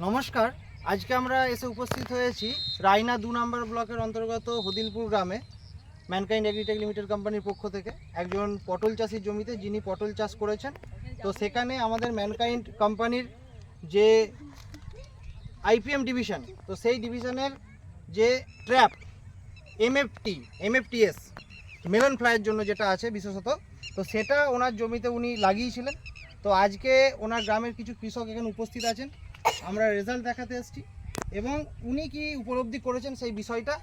নমস্কার, আজকে আমরা এসে উপস্থিত হয়েছি রায়না 2 নম্বর ব্লকের অন্তর্গত হদিলপুর গ্রামে ম্যানকাইন্ড এগ্রিটেক লিমিটেড কোম্পানির পক্ষ থেকে একজন পটল চাষির জমিতে, যিনি পটল চাষ করেছেন। তো সেখানে আমাদের ম্যানকাইন্ড কোম্পানির যে আইপিএম ডিভিশন, তো সেই ডিভিশনের যে ট্র্যাপ এমএফটিএস মেলন ফ্লাইয়ের জন্য যেটা আছে বিশেষত, তো সেটা ওনার জমিতে উনি লাগিয়েছিলেন। তো আজকে ওনার গ্রামের কিছু কৃষক এখানে উপস্থিত আছেন, আমরা রেজাল্ট দেখাতে এসেছি এবং উনি কি উপলব্ধি করেছেন সেই বিষয়টা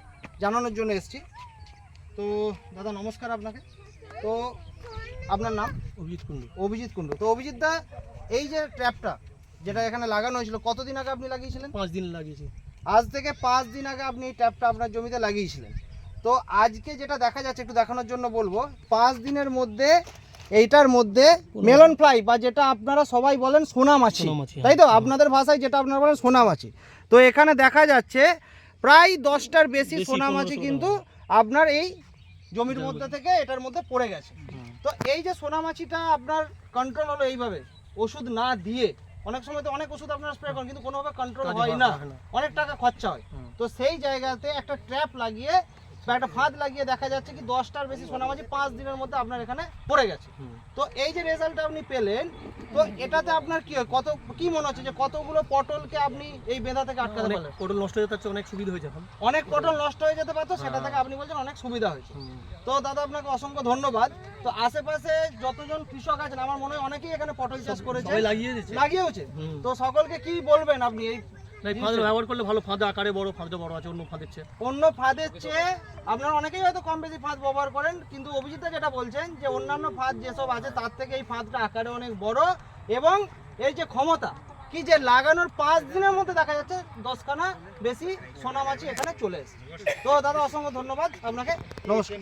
জানানোর জন্য এসেছি। তো দাদা নমস্কার আপনাকে। তো আপনার নাম? অভিজিৎ কুণ্ডু। তো অভিজিৎ দা, এই যে ট্র্যাপটা যেটা এখানে লাগানো হয়েছিল, কতদিন আগে আপনি লাগিয়েছিলেন? 5 দিন লাগিয়েছি। আজ থেকে 5 দিন আগে আপনি এই ট্র্যাপটা আপনার জমিতে লাগিয়েছিলেন। তো আজকে যেটা দেখা যাচ্ছে, একটু দেখানোর জন্য বলবো, 5 দিনের মধ্যে এইটার মধ্যে মেলন ফ্লাই বা যেটা আপনারা সবাই বলেন সোনামাছি, তাই তো আপনাদের ভাষায় যেটা আপনারা বলেন সোনামাছি, তো এখানে দেখা যাচ্ছে প্রায় 10টার বেশি সোনামাছি কিন্তু আপনার এই জমির মধ্যে থেকে এটার মধ্যে পড়ে গেছে। তো এই যে সোনামাছিটা আপনার কন্ট্রোল হলো এইভাবে, ওষুধ না দিয়ে। অনেক সময় তো অনেক ওষুধ আপনারা স্প্রে করেন কিন্তু কোনোভাবে কন্ট্রোল হয় না, অনেক টাকা খরচা হয়। তো সেই জায়গাতে একটা ট্র্যাপ লাগিয়ে বা একটা ফাঁদ লাগিয়ে দেখা যাচ্ছে কি 10টার বেশি সোনামাছি 5 দিনের মধ্যে আপনার এখানে পড়ে গেছে। তো এই যে রেজাল্টটা আপনি পেলেন, তো এটাতে আপনার কি হয়, কি মনে হচ্ছে যে কতগুলো পটলকে আপনি এই বেঁধা থেকে আটকাতে পারলেন? পটল নষ্ট হয়ে যাচ্ছে, অনেক সুবিধা হয়েছে। এখন অনেক পটল নষ্ট হয়ে যেতে পারতো, সেটা থেকে আপনি বলছেন অনেক সুবিধা হয়েছে। তো দাদা আপনাকে অসংখ্য ধন্যবাদ। তো আশেপাশে যতজন কৃষক আছেন, আমার মনে হয় অনেকেই এখানে পটল চাষ করেছে, লাগিয়েছে। তো সকলকে কি বলবেন আপনি? এই ফাঁদ ব্যবহার করলে ভালো, ফাঁদ আকারে বড়, ফাঁদটা বড় আছে অন্য ফাঁদের চেয়ে। আপনারা অনেকেই হয়তো কম বেশি ফাঁদ ব্যবহার করেন, কিন্তু অভিজিৎ যেটা বলছেন যে অন্যান্য ফাঁদ যেসব আছে তার থেকে এই ফাঁদটা আকারে অনেক বড়, এবং এই যে ক্ষমতা কি যে লাগানোর 5 দিনের মধ্যে দেখা যাচ্ছে 10খানা বেশি সোনামাছি এখানে চলে এসেছে। তো দাদা অসংখ্য ধন্যবাদ আপনাকে, নমস্কার।